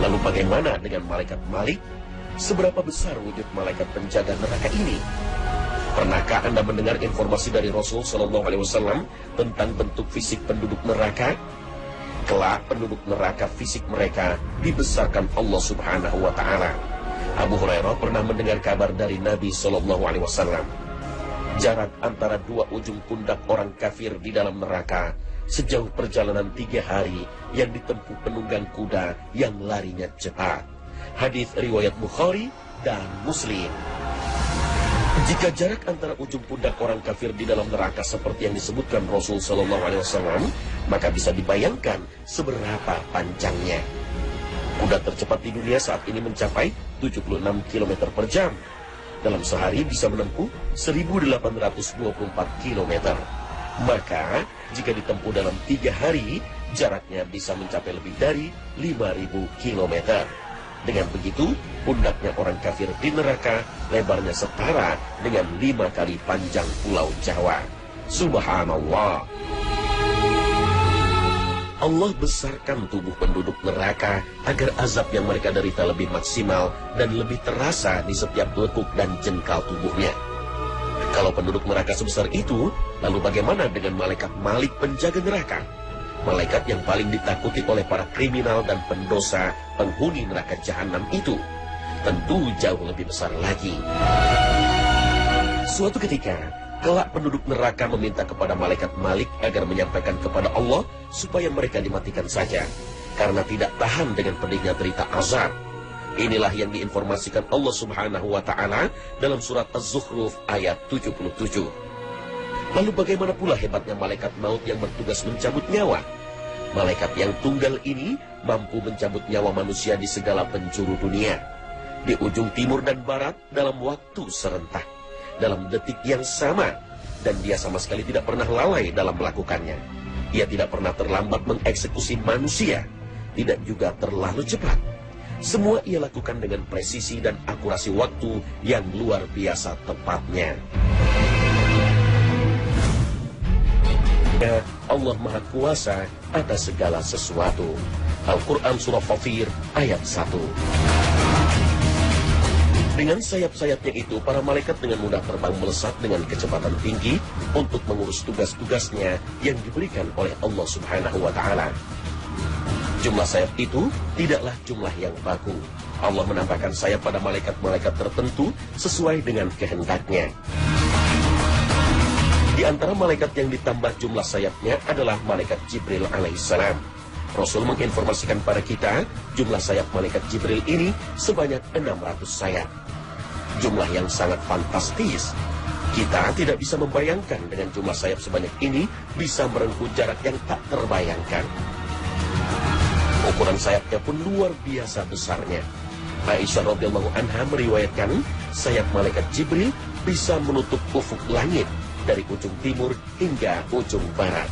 Lalu bagaimana dengan malaikat Malik? Seberapa besar wujud malaikat penjaga neraka ini? Pernahkah Anda mendengar informasi dari Rasul Shallallahu Alaihi Wasallam tentang bentuk fisik penduduk neraka? Kelak penduduk neraka fisik mereka dibesarkan Allah Subhanahu wa Ta'ala. Abu Hurairah pernah mendengar kabar dari Nabi Shallallahu Alaihi Wasallam. Jarak antara dua ujung pundak orang kafir di dalam neraka sejauh perjalanan 3 hari yang ditempuh penunggang kuda yang larinya cepat. Hadis riwayat Bukhari dan Muslim. Jika jarak antara ujung pundak orang kafir di dalam neraka seperti yang disebutkan Rasul Shallallahu Alaihi Wasallam, maka bisa dibayangkan seberapa panjangnya. Kuda tercepat di dunia saat ini mencapai 76 km per jam. Dalam sehari bisa menempuh 1824 km. Maka jika ditempuh dalam 3 hari, jaraknya bisa mencapai lebih dari 5.000 km. Dengan begitu, pundaknya orang kafir di neraka lebarnya setara dengan 5 kali panjang Pulau Jawa. Subhanallah. Allah besarkan tubuh penduduk neraka agar azab yang mereka derita lebih maksimal dan lebih terasa di setiap lekuk dan jengkal tubuhnya. Kalau penduduk neraka sebesar itu, lalu bagaimana dengan malaikat Malik penjaga neraka? Malaikat yang paling ditakuti oleh para kriminal dan pendosa penghuni neraka jahanam itu tentu jauh lebih besar lagi. Suatu ketika, kelak penduduk neraka meminta kepada malaikat Malik agar menyampaikan kepada Allah supaya mereka dimatikan saja, karena tidak tahan dengan pedihnya derita azab. Inilah yang diinformasikan Allah Subhanahu wa Ta'ala dalam surat Az-Zukhruf ayat 77. Lalu bagaimana pula hebatnya malaikat maut yang bertugas mencabut nyawa? Malaikat yang tunggal ini mampu mencabut nyawa manusia di segala penjuru dunia, di ujung timur dan barat dalam waktu serentak, dalam detik yang sama, dan dia sama sekali tidak pernah lalai dalam melakukannya. Ia tidak pernah terlambat mengeksekusi manusia, tidak juga terlalu cepat. Semua ia lakukan dengan presisi dan akurasi waktu yang luar biasa tepatnya. Allah Maha Kuasa atas segala sesuatu. Al-Quran Surah Fatir ayat 1. Dengan sayap-sayapnya itu, para malaikat dengan mudah terbang melesat dengan kecepatan tinggi untuk mengurus tugas-tugasnya yang diberikan oleh Allah Subhanahu wa Ta'ala. Jumlah sayap itu tidaklah jumlah yang baku. Allah menambahkan sayap pada malaikat-malaikat tertentu sesuai dengan kehendaknya. Di antara malaikat yang ditambah jumlah sayapnya adalah malaikat Jibril alaihissalam. Rasul menginformasikan pada kita, jumlah sayap malaikat Jibril ini sebanyak 600 sayap. Jumlah yang sangat fantastis. Kita tidak bisa membayangkan dengan jumlah sayap sebanyak ini bisa merengkuh jarak yang tak terbayangkan. Ukuran sayapnya pun luar biasa besarnya. Aisyah radhiyallahu anha meriwayatkan, sayap malaikat Jibril bisa menutup ufuk langit dari ujung timur hingga ujung barat.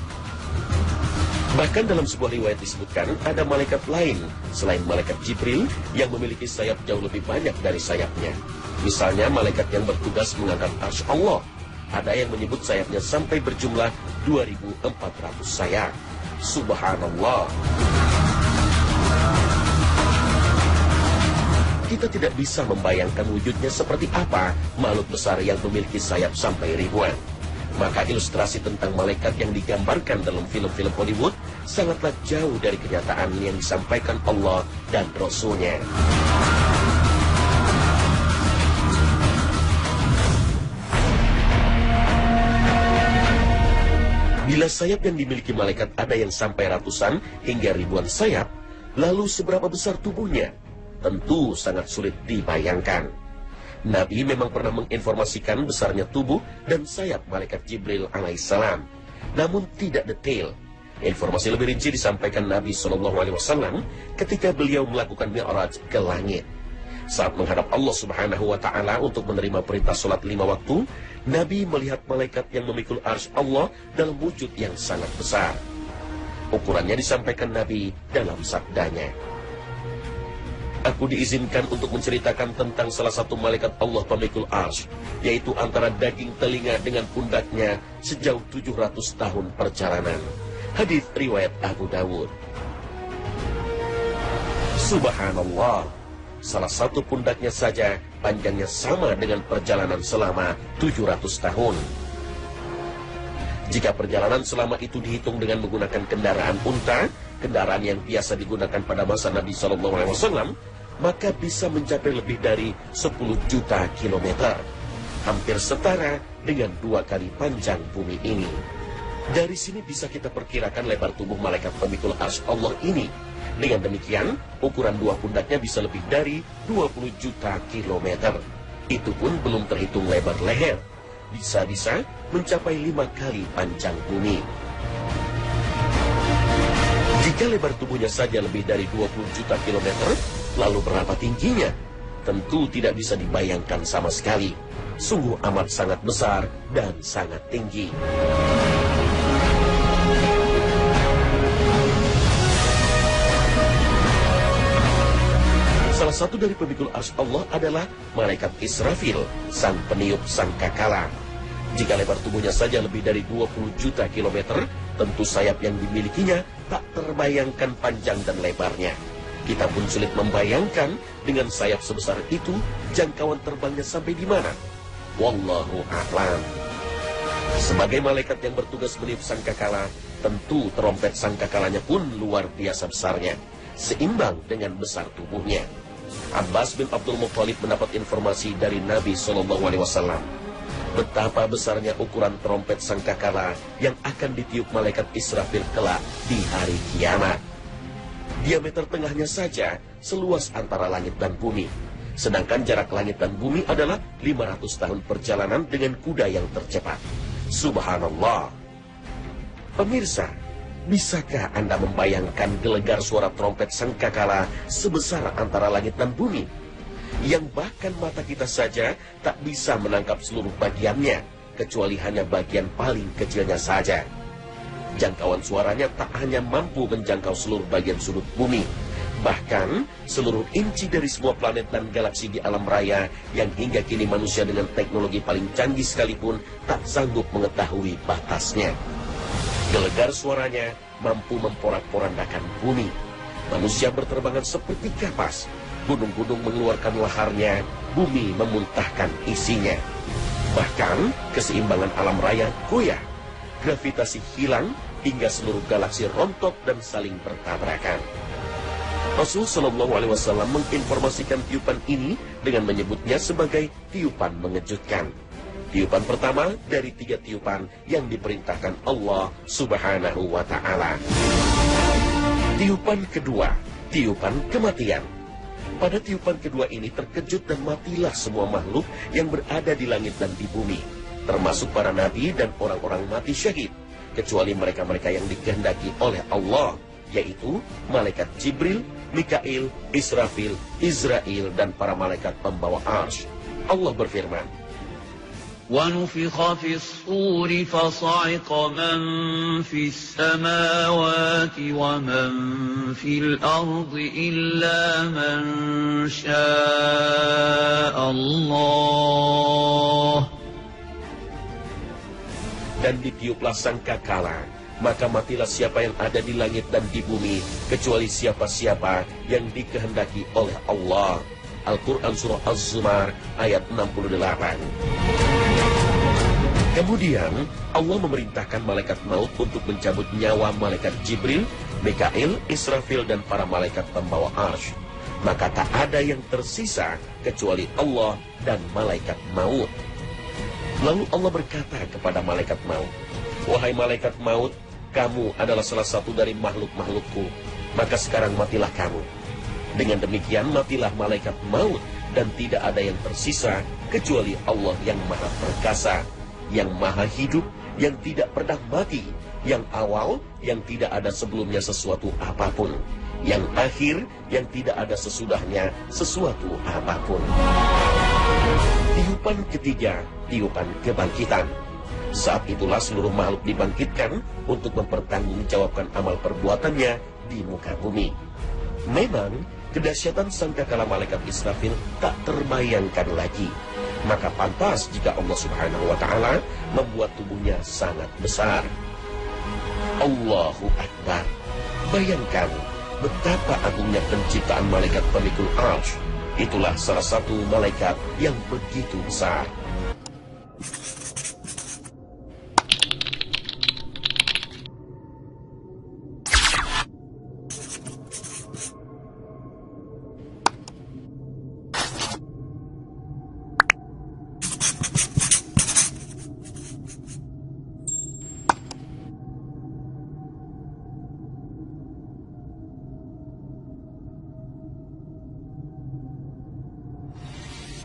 Bahkan dalam sebuah riwayat disebutkan ada malaikat lain selain malaikat Jibril yang memiliki sayap jauh lebih banyak dari sayapnya. Misalnya malaikat yang bertugas mengangkat arsy Allah. Ada yang menyebut sayapnya sampai berjumlah 2.400 sayap. Subhanallah. Kita tidak bisa membayangkan wujudnya seperti apa makhluk besar yang memiliki sayap sampai ribuan. Maka ilustrasi tentang malaikat yang digambarkan dalam film-film Hollywood sangatlah jauh dari kenyataan yang disampaikan Allah dan Rasul-Nya. Bila sayap yang dimiliki malaikat ada yang sampai ratusan hingga ribuan sayap, lalu seberapa besar tubuhnya? Tentu sangat sulit dibayangkan. Nabi memang pernah menginformasikan besarnya tubuh dan sayap malaikat Jibril alaihissalam, namun tidak detail. Informasi lebih rinci disampaikan Nabi SAW ketika beliau melakukan Mi'raj ke langit. Saat menghadap Allah Subhanahu wa Ta'ala untuk menerima perintah sholat 5 waktu, Nabi melihat malaikat yang memikul arsy Allah dalam wujud yang sangat besar. Ukurannya disampaikan Nabi dalam sabdanya, "Aku diizinkan untuk menceritakan tentang salah satu malaikat Allah pemikul arsy, yaitu antara daging telinga dengan pundaknya sejauh 700 tahun perjalanan." Hadis riwayat Abu Dawud. Subhanallah, salah satu pundaknya saja panjangnya sama dengan perjalanan selama 700 tahun. Jika perjalanan selama itu dihitung dengan menggunakan kendaraan unta, kendaraan yang biasa digunakan pada masa Nabi SAW, maka bisa mencapai lebih dari 10 juta kilometer. Hampir setara dengan 2 kali panjang bumi ini. Dari sini bisa kita perkirakan lebar tubuh malaikat pemikul arsy Allah ini. Dengan demikian, ukuran 2 pundaknya bisa lebih dari 20 juta kilometer. Itu pun belum terhitung lebar leher. Bisa-bisa mencapai 5 kali panjang bumi. Jika lebar tubuhnya saja lebih dari 20 juta kilometer, lalu berapa tingginya? Tentu tidak bisa dibayangkan sama sekali. Sungguh amat sangat besar dan sangat tinggi. Salah satu dari pemikul arsy Allah adalah malaikat Israfil, sang peniup sangkakala. Jika lebar tubuhnya saja lebih dari 20 juta kilometer, tentu sayap yang dimilikinya tak terbayangkan panjang dan lebarnya. Kita pun sulit membayangkan dengan sayap sebesar itu, jangkauan terbangnya sampai di mana. Wallahu a'lam. Sebagai malaikat yang bertugas meniup sangkakala, tentu terompet sangkakalanya pun luar biasa besarnya, seimbang dengan besar tubuhnya. Abbas bin Abdul Muttalib mendapat informasi dari Nabi SAW betapa besarnya ukuran terompet sangkakala yang akan ditiup malaikat Israfil kelak di hari kiamat. Diameter tengahnya saja seluas antara langit dan bumi. Sedangkan jarak langit dan bumi adalah 500 tahun perjalanan dengan kuda yang tercepat. Subhanallah. Pemirsa, bisakah Anda membayangkan gelegar suara trompet sangkakala sebesar antara langit dan bumi? Yang bahkan mata kita saja tak bisa menangkap seluruh bagiannya, kecuali hanya bagian paling kecilnya saja. Jangkauan suaranya tak hanya mampu menjangkau seluruh bagian sudut bumi, bahkan seluruh inci dari semua planet dan galaksi di alam raya yang hingga kini manusia dengan teknologi paling canggih sekalipun tak sanggup mengetahui batasnya. Gelegar suaranya mampu memporak-porandakan bumi. Manusia berterbangan seperti kapas. Gunung-gunung mengeluarkan laharnya, bumi memuntahkan isinya. Bahkan keseimbangan alam raya goyah. Gravitasi hilang hingga seluruh galaksi rontok dan saling bertabrakan. Rasulullah SAW menginformasikan tiupan ini dengan menyebutnya sebagai tiupan mengejutkan. Tiupan pertama dari 3 tiupan yang diperintahkan Allah Subhanahu wa Ta'ala. Tiupan kedua, tiupan kematian. Pada tiupan kedua ini terkejut dan matilah semua makhluk yang berada di langit dan di bumi, termasuk para nabi dan orang-orang mati syahid, kecuali mereka-mereka yang dikehendaki oleh Allah, yaitu malaikat Jibril, Mikail, Israfil, Israel, dan para malaikat pembawa arsy. Allah berfirman, وَنُفِخَ فِي الصُّورِ فَصَعِقَ مَن فِي السَّمَاوَاتِ وَمَن فِي الْأَرْضِ إِلَّا مَن شَاءَ اللَّهُ. Dan ditiuplah sangkakala, maka matilah siapa yang ada di langit dan di bumi, kecuali siapa-siapa yang dikehendaki oleh Allah. Al-Quran Surah Az-Zumar ayat 68. Kemudian Allah memerintahkan malaikat maut untuk mencabut nyawa malaikat Jibril, Mikail, Israfil, dan para malaikat pembawa arsy. Maka tak ada yang tersisa kecuali Allah dan malaikat maut. Lalu Allah berkata kepada malaikat maut, "Wahai malaikat maut, kamu adalah salah satu dari makhluk-makhlukku, maka sekarang matilah kamu." Dengan demikian matilah malaikat maut, dan tidak ada yang tersisa kecuali Allah yang maha perkasa, yang maha hidup, yang tidak pernah mati, yang awal, yang tidak ada sebelumnya sesuatu apapun, yang akhir, yang tidak ada sesudahnya sesuatu apapun. Tiupan ketiga, tiupan kebangkitan. Saat itulah seluruh makhluk dibangkitkan untuk mempertanggungjawabkan amal perbuatannya di muka bumi. Memang kedahsyatan sangkakala malaikat Israfil tak terbayangkan lagi. Maka pantas jika Allah Subhanahu wa Ta'ala membuat tubuhnya sangat besar. Allahu Akbar. Bayangkan betapa agungnya penciptaan malaikat pemikul Arsy. Itulah salah satu malaikat yang begitu besar.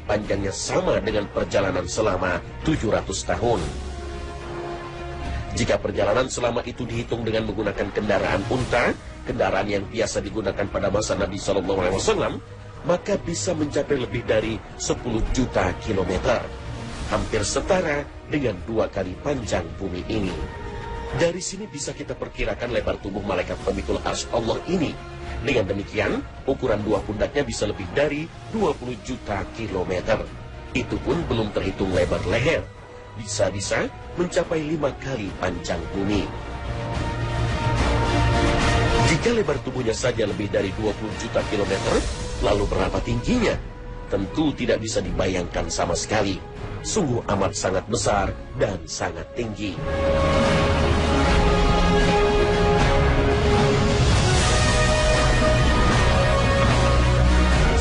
Panjangnya sama dengan perjalanan selama 700 tahun. Jika perjalanan selama itu dihitung dengan menggunakan kendaraan unta, kendaraan yang biasa digunakan pada masa Nabi SAW, maka bisa mencapai lebih dari 10 juta kilometer. Hampir setara dengan 2 kali panjang bumi ini. Dari sini bisa kita perkirakan lebar tubuh malaikat pemikul Arsy Allah ini. Dengan demikian, ukuran 2 pundaknya bisa lebih dari 20 juta kilometer. Itu pun belum terhitung lebar leher. Bisa-bisa mencapai 5 kali panjang bumi. Jika lebar tubuhnya saja lebih dari 20 juta kilometer, lalu berapa tingginya? Tentu tidak bisa dibayangkan sama sekali. Sungguh amat sangat besar dan sangat tinggi.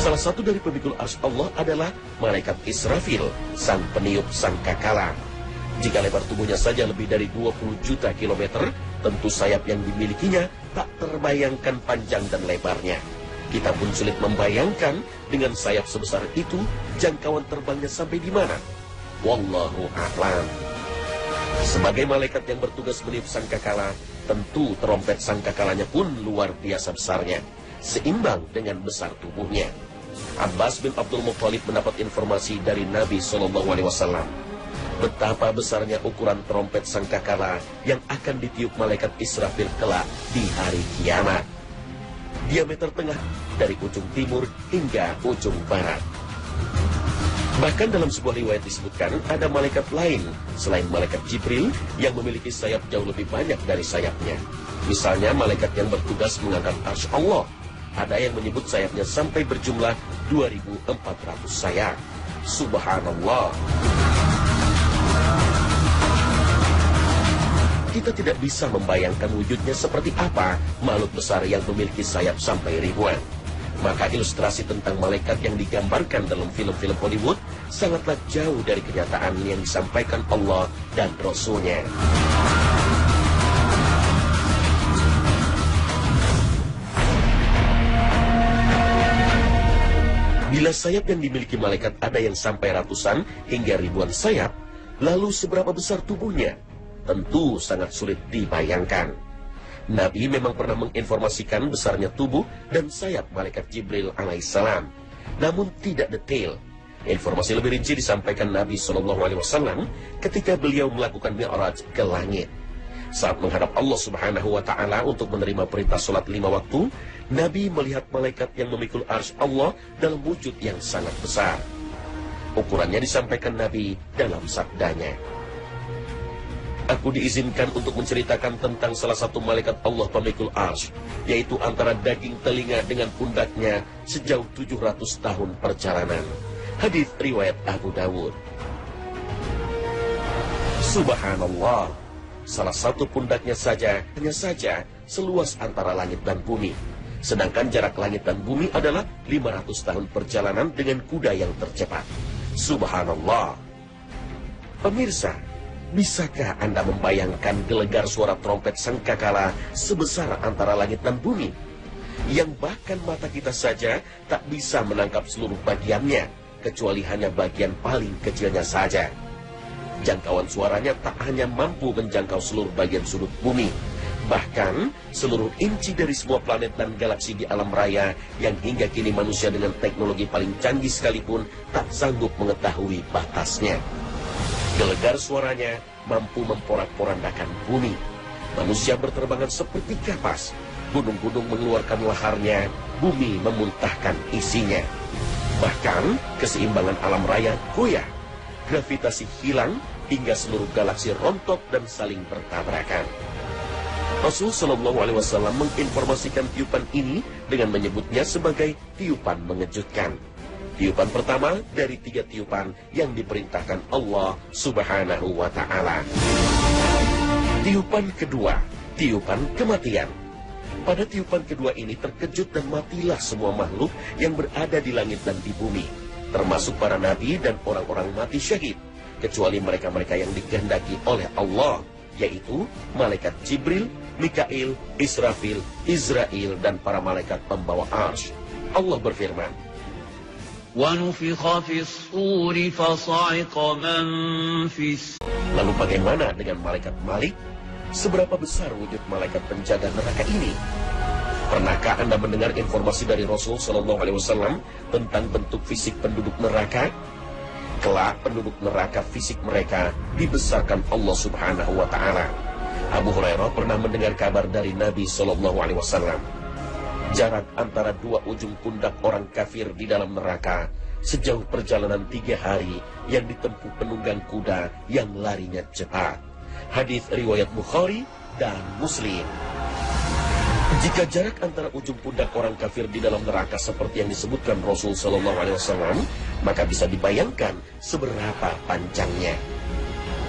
Salah satu dari pemikul Arsy Allah adalah malaikat Israfil, sang peniup sangkakala. Jika lebar tubuhnya saja lebih dari 20 juta kilometer, tentu sayap yang dimilikinya tak terbayangkan panjang dan lebarnya. Kita pun sulit membayangkan dengan sayap sebesar itu, jangkauan terbangnya sampai di mana. Wallahu a'lam. Sebagai malaikat yang bertugas meniup sangkakala, tentu terompet sangkakalanya pun luar biasa besarnya, seimbang dengan besar tubuhnya. Abbas bin Abdul Muttalib mendapat informasi dari Nabi SAW betapa besarnya ukuran terompet sangkakala yang akan ditiup malaikat Israfil kelak di hari kiamat. Diameter tengah dari ujung timur hingga ujung barat. Bahkan dalam sebuah riwayat disebutkan ada malaikat lain selain malaikat Jibril yang memiliki sayap jauh lebih banyak dari sayapnya. Misalnya malaikat yang bertugas mengangkat Arsy Allah. Ada yang menyebut sayapnya sampai berjumlah 2.400 sayap. Subhanallah. Kita tidak bisa membayangkan wujudnya seperti apa makhluk besar yang memiliki sayap sampai ribuan. Maka ilustrasi tentang malaikat yang digambarkan dalam film-film Hollywood sangatlah jauh dari kenyataan yang disampaikan Allah dan Rasul-Nya. Bila sayap yang dimiliki malaikat ada yang sampai ratusan hingga ribuan sayap, lalu seberapa besar tubuhnya? Tentu sangat sulit dibayangkan. Nabi memang pernah menginformasikan besarnya tubuh dan sayap malaikat Jibril alaihissalam, namun tidak detail. Informasi lebih rinci disampaikan Nabi SAW ketika beliau melakukan Mi'raj ke langit. Saat menghadap Allah Subhanahu wa Ta'ala untuk menerima perintah sholat 5 waktu, Nabi melihat malaikat yang memikul Arsy Allah dalam wujud yang sangat besar. Ukurannya disampaikan Nabi dalam sabdanya. Aku diizinkan untuk menceritakan tentang salah satu malaikat Allah pemikul Arsy, yaitu antara daging telinga dengan pundaknya sejauh 700 tahun perjalanan. Hadits riwayat Abu Dawud. Subhanallah. Salah satu pundaknya saja, hanya saja seluas antara langit dan bumi. Sedangkan jarak langit dan bumi adalah 500 tahun perjalanan dengan kuda yang tercepat. Subhanallah. Pemirsa, bisakah Anda membayangkan gelegar suara trompet sangkakala sebesar antara langit dan bumi? Yang bahkan mata kita saja tak bisa menangkap seluruh bagiannya, kecuali hanya bagian paling kecilnya saja. Jangkauan suaranya tak hanya mampu menjangkau seluruh bagian sudut bumi, bahkan seluruh inci dari semua planet dan galaksi di alam raya yang hingga kini manusia dengan teknologi paling canggih sekalipun tak sanggup mengetahui batasnya. Gelegar suaranya mampu memporak-porandakan bumi. Manusia berterbangan seperti kapas, gunung-gunung mengeluarkan laharnya, bumi memuntahkan isinya. Bahkan keseimbangan alam raya goyah, gravitasi hilang, hingga seluruh galaksi rontok dan saling bertabrakan. Rasul Shallallahu Alaihi Wasallam menginformasikan tiupan ini dengan menyebutnya sebagai tiupan mengejutkan. Tiupan pertama dari 3 tiupan yang diperintahkan Allah Subhanahu wa Ta'ala. Tiupan kedua, tiupan kematian. Pada tiupan kedua ini terkejut dan matilah semua makhluk yang berada di langit dan di bumi, termasuk para nabi dan orang-orang mati syahid, kecuali mereka-mereka yang dikehendaki oleh Allah, yaitu malaikat Jibril, Mikail, Israfil, Izrail, dan para malaikat pembawa arsy. Allah berfirman, وَنُفِخَ فِي الصُّورِ فَصَعِقَ مَنْ فِي lalu bagaimana dengan malaikat Malik? Seberapa besar wujud malaikat penjaga neraka ini? Pernahkah Anda mendengar informasi dari Rasul Shallallahu Alaihi Wasallam tentang bentuk fisik penduduk neraka? Kelak penduduk neraka fisik mereka dibesarkan Allah Subhanahu wa Ta'ala. Abu Hurairah pernah mendengar kabar dari Nabi Shallallahu Alaihi Wasallam. Jarak antara 2 ujung pundak orang kafir di dalam neraka sejauh perjalanan 3 hari yang ditempuh penunggang kuda yang larinya cepat. Hadis riwayat Bukhari dan Muslim. Jika jarak antara ujung pundak orang kafir di dalam neraka seperti yang disebutkan Rasul Shallallahu Alaihi Wasallam, maka bisa dibayangkan seberapa panjangnya.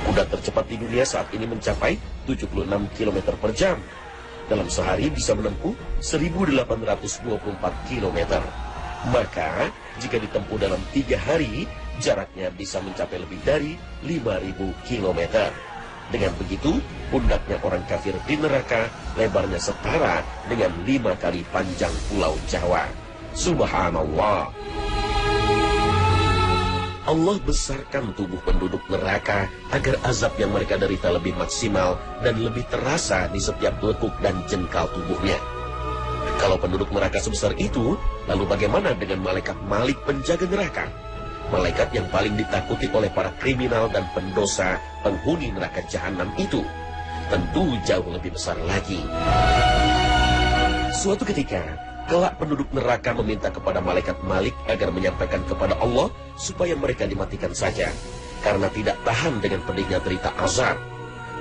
Kuda tercepat di dunia saat ini mencapai 76 km per jam. Dalam sehari bisa menempuh 1.824 km. Maka, jika ditempuh dalam 3 hari, jaraknya bisa mencapai lebih dari 5.000 km. Dengan begitu, pundaknya orang kafir di neraka lebarnya setara dengan 5 kali panjang Pulau Jawa. Subhanallah. Allah besarkan tubuh penduduk neraka agar azab yang mereka derita lebih maksimal dan lebih terasa di setiap lekuk dan jengkal tubuhnya. Kalau penduduk neraka sebesar itu, lalu bagaimana dengan malaikat Malik penjaga neraka? Malaikat yang paling ditakuti oleh para kriminal dan pendosa penghuni neraka jahanam itu tentu jauh lebih besar lagi. Suatu ketika, kelak penduduk neraka meminta kepada malaikat Malik agar menyampaikan kepada Allah supaya mereka dimatikan saja, karena tidak tahan dengan pedihnya derita azab.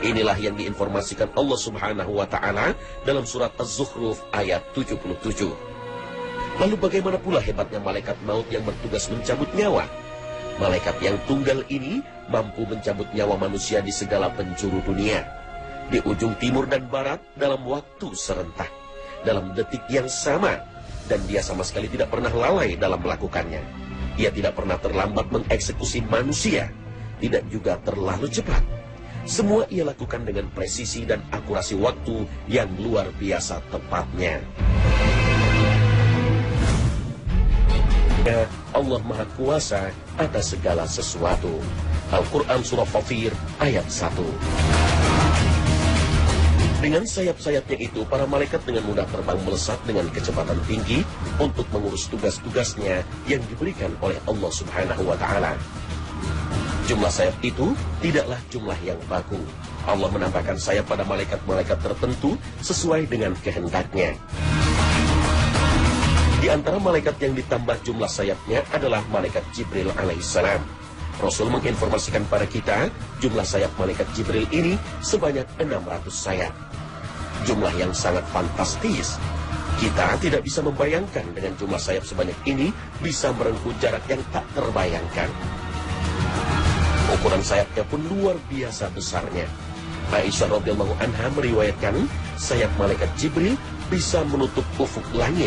Inilah yang diinformasikan Allah Subhanahu wa Ta'ala dalam surat Az-Zukhruf ayat 77. Lalu bagaimana pula hebatnya malaikat maut yang bertugas mencabut nyawa? Malaikat yang tunggal ini mampu mencabut nyawa manusia di segala penjuru dunia, di ujung timur dan barat dalam waktu serentak, dalam detik yang sama, dan dia sama sekali tidak pernah lalai dalam melakukannya. Ia tidak pernah terlambat mengeksekusi manusia, tidak juga terlalu cepat. Semua ia lakukan dengan presisi dan akurasi waktu yang luar biasa tepatnya. Allah Maha Kuasa atas segala sesuatu. Al-Quran Surah Fatir ayat 1. Dengan sayap-sayapnya itu, para malaikat dengan mudah terbang melesat dengan kecepatan tinggi untuk mengurus tugas-tugasnya yang diberikan oleh Allah Subhanahu wa Ta'ala. Jumlah sayap itu tidaklah jumlah yang baku. Allah menambahkan sayap pada malaikat-malaikat tertentu sesuai dengan kehendaknya. Di antara malaikat yang ditambah jumlah sayapnya adalah malaikat Jibril alaihissalam. Rasul menginformasikan pada kita jumlah sayap malaikat Jibril ini sebanyak 600 sayap. Jumlah yang sangat fantastis. Kita tidak bisa membayangkan dengan jumlah sayap sebanyak ini bisa merengkuh jarak yang tak terbayangkan. Ukuran sayapnya pun luar biasa besarnya. Aisyah radhiyallahu anha meriwayatkan sayap malaikat Jibril bisa menutup ufuk langit